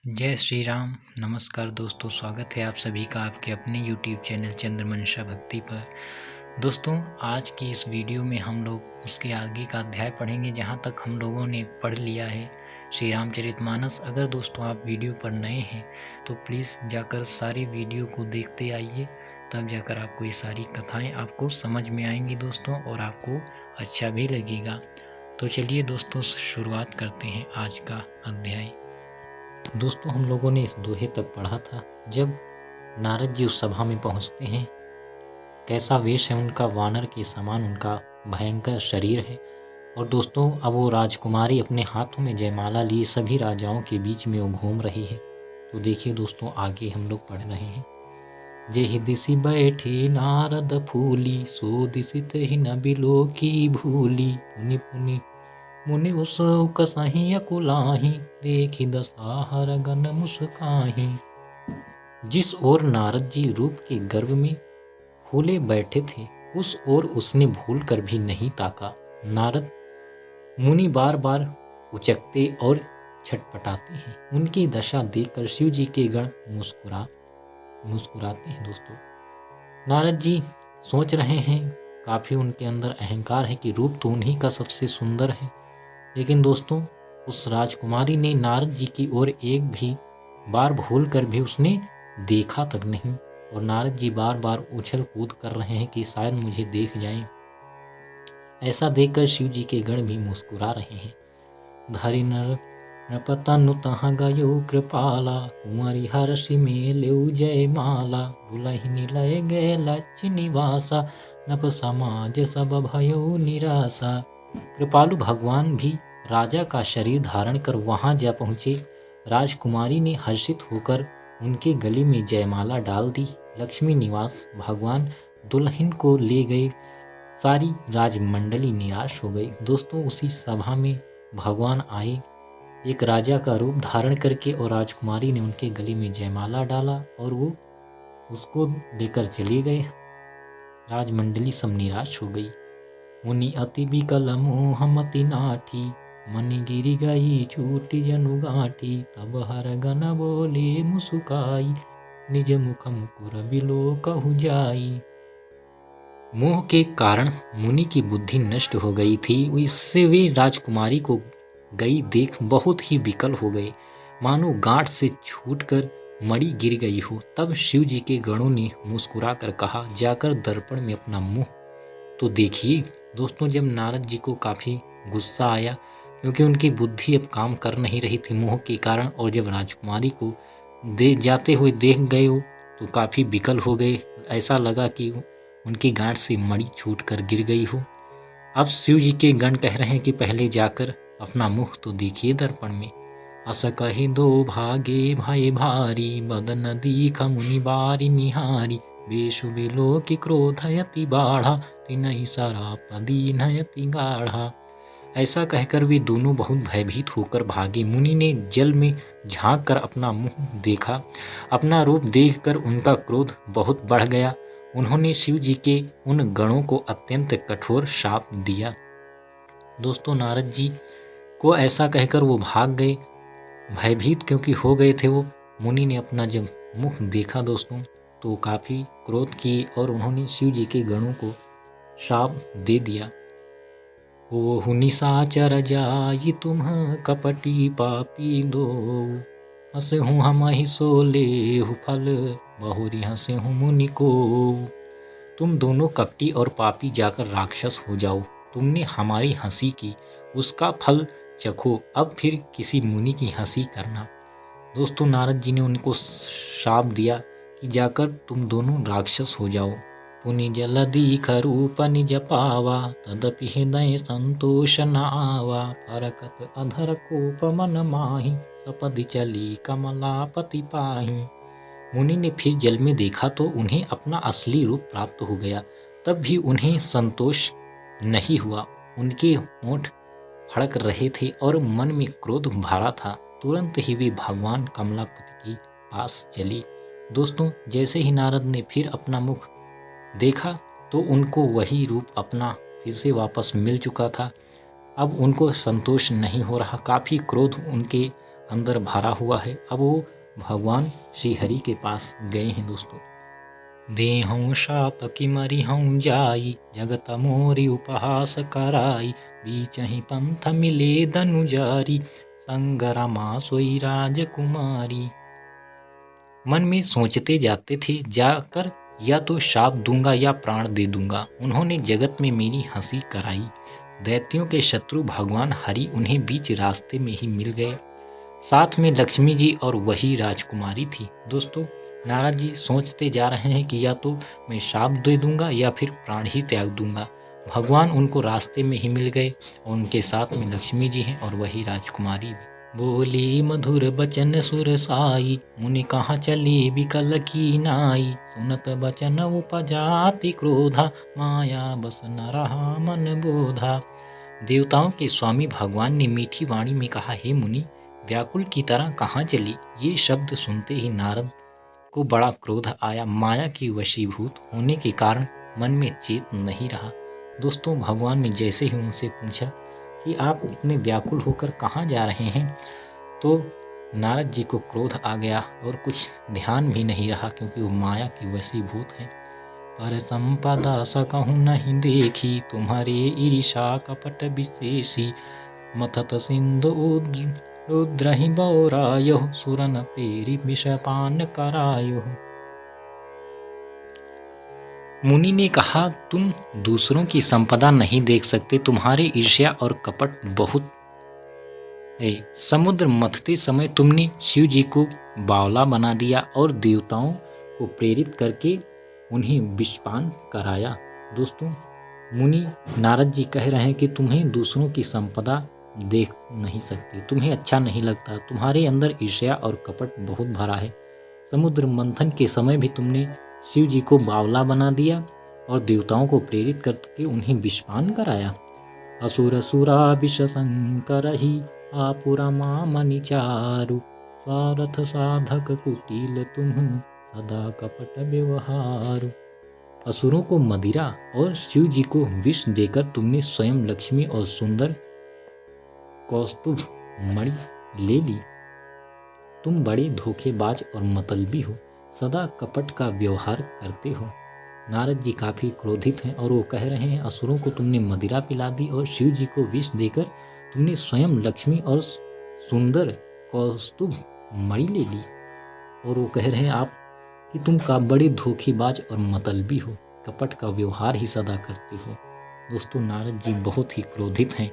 जय श्री राम। नमस्कार दोस्तों, स्वागत है आप सभी का आपके अपने YouTube चैनल चंद्रमंशा भक्ति पर। दोस्तों, आज की इस वीडियो में हम लोग उसके आगे का अध्याय पढ़ेंगे जहाँ तक हम लोगों ने पढ़ लिया है श्री रामचरितमानस। अगर दोस्तों आप वीडियो पर नए हैं तो प्लीज़ जाकर सारी वीडियो को देखते आइए, तब जाकर आपको ये सारी कथाएँ आपको समझ में आएंगी दोस्तों, और आपको अच्छा भी लगेगा। तो चलिए दोस्तों, शुरुआत करते हैं आज का अध्याय। दोस्तों, हम लोगों ने इस दोहे तक पढ़ा था जब नारद जी उस सभा में पहुंचते हैं। कैसा वेश है उनका, वानर के समान उनका भयंकर शरीर है। और दोस्तों, अब वो राजकुमारी अपने हाथों में जयमाला लिए सभी राजाओं के बीच में वो घूम रही है। तो देखिए दोस्तों, आगे हम लोग पढ़ रहे हैं। जेहि दिसि बैठे नारद फूली, सो दिसित ही न बिलो की भूली। पुनि पुनि मुनि उस कसहि अकुलाहि, देखि दसाहर गन मुस्काहि। जिस ओर नारद जी रूप के गर्व में फूले बैठे थे, उस ओर उसने भूल कर भी नहीं ताका। नारद मुनि बार बार उचकते और छटपटाते हैं। उनकी दशा देखकर शिव जी के गण मुस्कुराते हैं। दोस्तों, नारद जी सोच रहे हैं, काफ़ी उनके अंदर अहंकार है कि रूप तो उन्हीं का सबसे सुंदर है। लेकिन दोस्तों, उस राजकुमारी ने नारद जी की ओर एक भी बार भूल कर भी उसने देखा तक नहीं। और नारद जी बार बार उछल कूद कर रहे हैं कि शायद मुझे देख जाएं। ऐसा देखकर शिव जी के गण भी मुस्कुरा रहे हैं। धरि नृपतनु तहाँ गयो कृपाला, कुंवरी हर्षि में लेउ जय माला। दुलहिनी लय गए लक्ष्य निवासा, नप समाज सब भयो निराशा। कृपालु भगवान भी राजा का शरीर धारण कर वहां जा पहुंचे। राजकुमारी ने हर्षित होकर उनके गले में जयमाला डाल दी। लक्ष्मी निवास भगवान दुल्हन को ले गए। सारी राजमंडली निराश हो गई। दोस्तों, उसी सभा में भगवान आए एक राजा का रूप धारण करके, और राजकुमारी ने उनके गले में जयमाला डाला और वो उसको लेकर चले गए। राजमंडली सब निराश हो गई। मुनि अति विकल मोह मति नाठी, मनि गिरि गई छूटी जनु गाठी। तब हर गन बोले मुस्काई, निज मुख मुकुर बिलो कहु जाई। मोह के कारण मुनि की बुद्धि नष्ट हो गई थी। इससे वे राजकुमारी को गई देख बहुत ही विकल हो गए, मानो गांठ से छूटकर मणि गिर गई हो। तब शिव जी के गणों ने मुस्कुरा कर कहा, जाकर दर्पण में अपना मुंह तो देखिए। दोस्तों, जब नारद जी को काफ़ी गुस्सा आया, क्योंकि उनकी बुद्धि अब काम कर नहीं रही थी मोह के कारण, और जब राजकुमारी को जाते हुए देख गए हो तो काफ़ी विकल हो गए। ऐसा लगा कि उनकी गांठ से मणि छूट कर गिर गई हो। अब शिव जी के गण कह रहे हैं कि पहले जाकर अपना मुख तो देखिए दर्पण में। अस कहि दो भागे भय भारी, बदन दीख मुनि बारी निहारी। वेशु बिलो की क्रोधयति बाढ़ा, तिनहि सराप दीनयति गाढ़ा। ऐसा कहकर वे दोनों बहुत भयभीत होकर भागे। मुनि ने जल में झांक कर अपना मुंह देखा। अपना रूप देखकर उनका क्रोध बहुत बढ़ गया। उन्होंने शिव जी के उन गणों को अत्यंत कठोर शाप दिया। दोस्तों, नारद जी को ऐसा कहकर वो भाग गए, भयभीत क्योंकि हो गए थे वो। मुनि ने अपना जब मुख देखा दोस्तों, तो काफ़ी क्रोध किए और उन्होंने शिव जी के गणों को शाप दे दिया। ओहु निशाचर जाई तुम कपटी पापी दो, हंसहु हमहि सो लेहु फल, बहुरी हंसहु मुनि को। तुम दोनों कपटी और पापी जाकर राक्षस हो जाओ। तुमने हमारी हंसी की, उसका फल चखो। अब फिर किसी मुनि की हंसी करना। दोस्तों, नारद जी ने उनको शाप दिया कि जाकर तुम दोनों राक्षस हो जाओ। पुनि जलदि रूप निज पावा, तदपि हृदय संतोष न आवा। फरकत अधर कोप मन माहि, सपदि चली कमलापति पाहि। मुनि ने फिर जल में देखा तो उन्हें अपना असली रूप प्राप्त हो गया। तब भी उन्हें संतोष नहीं हुआ। उनके होंठ फड़क रहे थे और मन में क्रोध भरा था। तुरंत ही वे भगवान कमलापति के पास चली। दोस्तों, जैसे ही नारद ने फिर अपना मुख देखा तो उनको वही रूप अपना फिर से वापस मिल चुका था। अब उनको संतोष नहीं हो रहा। काफ़ी क्रोध उनके अंदर भरा हुआ है। अब वो भगवान श्री हरि के पास गए हैं दोस्तों। देहूँ शाप की मरिहूँ जाई, जगत मोरी उपहास कराई, बीचहि पंथ मिले धनुजारी, संगरमा सोई राजकुमारी। मन में सोचते जाते थे, जाकर या तो शाप दूंगा या प्राण दे दूंगा। उन्होंने जगत में मेरी हंसी कराई। दैत्यों के शत्रु भगवान हरि उन्हें बीच रास्ते में ही मिल गए। साथ में लक्ष्मी जी और वही राजकुमारी थी। दोस्तों, नारद जी सोचते जा रहे हैं कि या तो मैं शाप दे दूंगा या फिर प्राण ही त्याग दूंगा। भगवान उनको रास्ते में ही मिल गए और उनके साथ में लक्ष्मी जी हैं और वही राजकुमारी भी। बोली मधुर बचन सुर साई, मुनि कहाँ चली विकल की नाई, सुनत बचन उपजाति क्रोधा, माया बस न रहा मन बोधा। देवताओं के स्वामी भगवान ने मीठी वाणी में कहा, हे मुनि, व्याकुल की तरह कहाँ चली। ये शब्द सुनते ही नारद को बड़ा क्रोध आया। माया की वशीभूत होने के कारण मन में चेत नहीं रहा। दोस्तों, भगवान ने जैसे ही उनसे पूछा कि आप इतने व्याकुल होकर कहाँ जा रहे हैं, तो नारद जी को क्रोध आ गया और कुछ ध्यान भी नहीं रहा, क्योंकि वो माया की वशीभूत है। पर संपदा सकहु नहीं देखी, तुम्हारे ईर्षा कपट विशेषी, मथत सिंधु रुद्रहि बौरायो, सुरन पेरी विषपान करायो। मुनि ने कहा, तुम दूसरों की संपदा नहीं देख सकते, तुम्हारे ईर्ष्या और कपट बहुत है। समुद्र मथते समय तुमने शिव जी को बावला बना दिया और देवताओं को प्रेरित करके उन्हें विषपान कराया। दोस्तों, मुनि नारद जी कह रहे हैं कि तुम्हें दूसरों की संपदा देख नहीं सकते, तुम्हें अच्छा नहीं लगता, तुम्हारे अंदर ईर्ष्या और कपट बहुत भरा है। समुद्र मंथन के समय भी तुमने शिव जी को बावला बना दिया और देवताओं को प्रेरित करके उन्हें विषपान कराया। असुर सुरा विष संकरहि, आपुरा मामनि चारु, स्वार्थ साधक कुटिल तुम, सदा कपट व्यवहारु। असुरों को मदिरा और शिव जी को विष देकर तुमने स्वयं लक्ष्मी और सुंदर कौस्तुभ मणि ले ली। तुम बड़े धोखेबाज और मतलबी हो, सदा कपट का व्यवहार करते हो। नारद जी काफी क्रोधित हैं और वो कह रहे हैं, असुरों को तुमने मदिरा पिला दी और शिव जी को विष देकर तुमने स्वयं लक्ष्मी और सुंदर कौस्तुभ मणि ले ली। और वो कह रहे हैं आप कि तुम का बड़े धोखेबाज और मतलबी हो, कपट का व्यवहार ही सदा करते हो। दोस्तों, नारद जी बहुत ही क्रोधित हैं।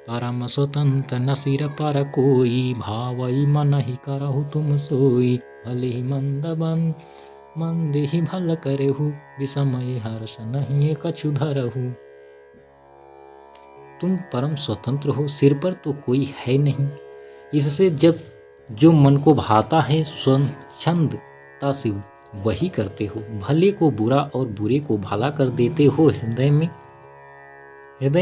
परम स्वतंत्र न सिर पर कोई, भावई मन ही करहु तुम सोई, भले ही मंद ही भल करहु, विषमय हर्ष नहीं कछु धरहु। तुम परम स्वतंत्र हो, सिर पर तो कोई है नहीं, इससे जब जो मन को भाता है स्वच्छंदता से वही करते हो। भले को बुरा और बुरे को भला कर देते हो। हृदय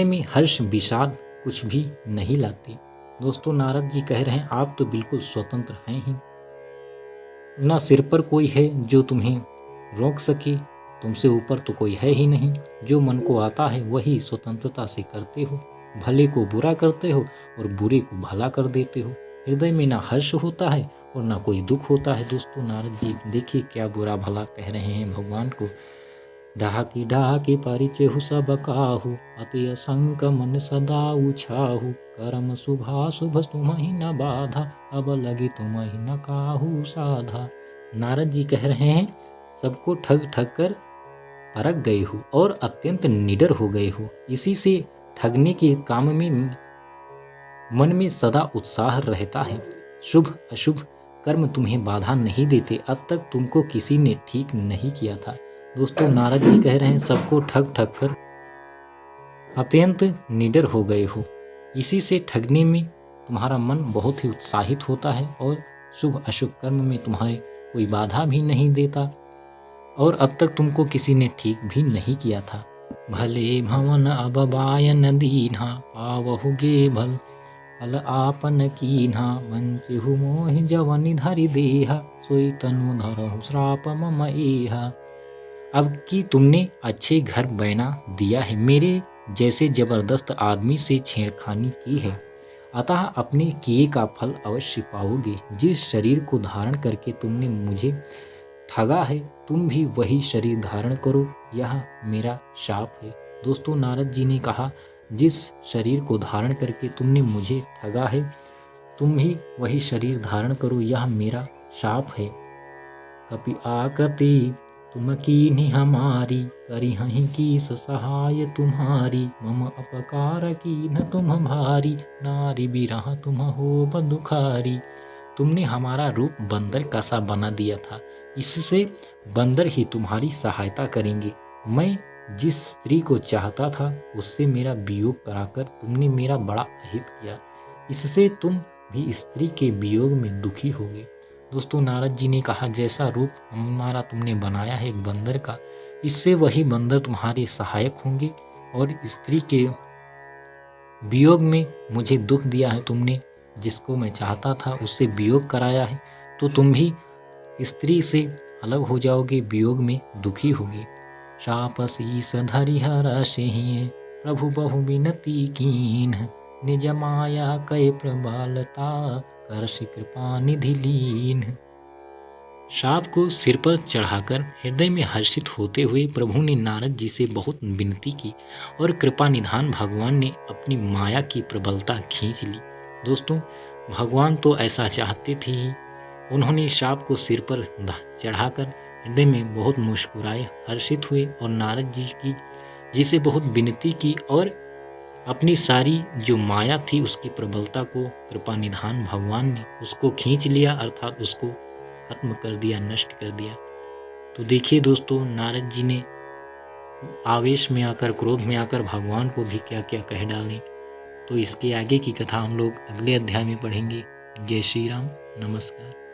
में हर्ष विषाद कुछ भी नहीं लाते। दोस्तों, नारद जी कह रहे हैं आप तो बिल्कुल स्वतंत्र हैं ही, ना सिर पर कोई है जो तुम्हें रोक सके, तुमसे ऊपर तो कोई है ही नहीं। जो मन को आता है वही स्वतंत्रता से करते हो। भले को बुरा करते हो और बुरे को भला कर देते हो। हृदय में ना हर्ष होता है और ना कोई दुख होता है। दोस्तों, नारद जी देखिए क्या बुरा भला कह रहे हैं भगवान को। डाकी परिचय सब काहू, अति असंक मन सदा उछाहू, कर्म शुभा शुभ तुम्हि न बाधा, अब लगे तुम्हि न काहू साधा। नारद जी कह रहे हैं सबको ठग ठग कर परख गए हो और अत्यंत निडर हो गए हो। इसी से ठगने के काम में मन में सदा उत्साह रहता है। शुभ अशुभ कर्म तुम्हें बाधा नहीं देते। अब तक तुमको किसी ने ठीक नहीं किया था। दोस्तों, नारद जी कह रहे हैं सबको ठग ठग कर अत्यंत निडर हो गए हो। इसी से ठगने में तुम्हारा मन बहुत ही उत्साहित होता है और शुभ अशुभ कर्म में तुम्हारे कोई बाधा भी नहीं देता और अब तक तुमको किसी ने ठीक भी नहीं किया था। भले भवन अब बायन दीन्हा, पावहु गे भल फल आपन कीन्हा, वंचिहु मोहि जवनि धरि देहा, सोई तनु धरहु श्राप मम एहा। अब कि तुमने अच्छे घर बना दिया है, मेरे जैसे जबरदस्त आदमी से छेड़खानी की है, अतः अपने किए का फल अवश्य पाओगे। जिस शरीर को धारण करके तुमने मुझे ठगा है, तुम भी वही शरीर धारण करो, यह मेरा शाप है। दोस्तों, नारद जी ने कहा, जिस शरीर को धारण करके तुमने मुझे ठगा है, तुम भी वही शरीर धारण करो, यह मेरा शाप है। कपि आकृति तुम कीन्ही हमारी, करिहहि कीस सहाय तुम्हारी। मम अपकार कीन्ह तुम भारी, नारी बिरह तुम होब दुखारी। तुमने हमारा रूप बंदर का सा बना दिया था, इससे बंदर ही तुम्हारी सहायता करेंगे। मैं जिस स्त्री को चाहता था उससे मेरा वियोग कराकर तुमने मेरा बड़ा अहित किया, इससे तुम भी स्त्री के वियोग में दुखी होगे। दोस्तों, नारद जी ने कहा, जैसा रूप हमारा तुमने बनाया है एक बंदर का, इससे वही बंदर तुम्हारे सहायक होंगे। और स्त्री के वियोग में मुझे दुख दिया है तुमने, जिसको मैं चाहता था उससे वियोग कराया है, तो तुम भी स्त्री से अलग हो जाओगे, वियोग में दुखी होगे। शाप शीस धरि हरषिहि, प्रभु बहु विनती कीन्ह। निज माया कै प्रबलता, करषि कृपा निधि लीन्ह। शाप को सिर पर चढ़ाकर हृदय में हर्षित होते हुए प्रभु ने नारद जी से बहुत विनती की और कृपा निधान भगवान ने अपनी माया की प्रबलता खींच ली। दोस्तों, भगवान तो ऐसा चाहते थे ही, उन्होंने शाप को सिर पर चढ़ाकर हृदय में बहुत मुस्कुराए, हर्षित हुए और नारद जी से बहुत विनती की और अपनी सारी जो माया थी उसकी प्रबलता को कृपा निधान भगवान ने उसको खींच लिया, अर्थात उसको खत्म कर दिया, नष्ट कर दिया। तो देखिए दोस्तों, नारद जी ने आवेश में आकर, क्रोध में आकर भगवान को भी क्या क्या कह डाले। तो इसके आगे की कथा हम लोग अगले अध्याय में पढ़ेंगे। जय श्री राम, नमस्कार।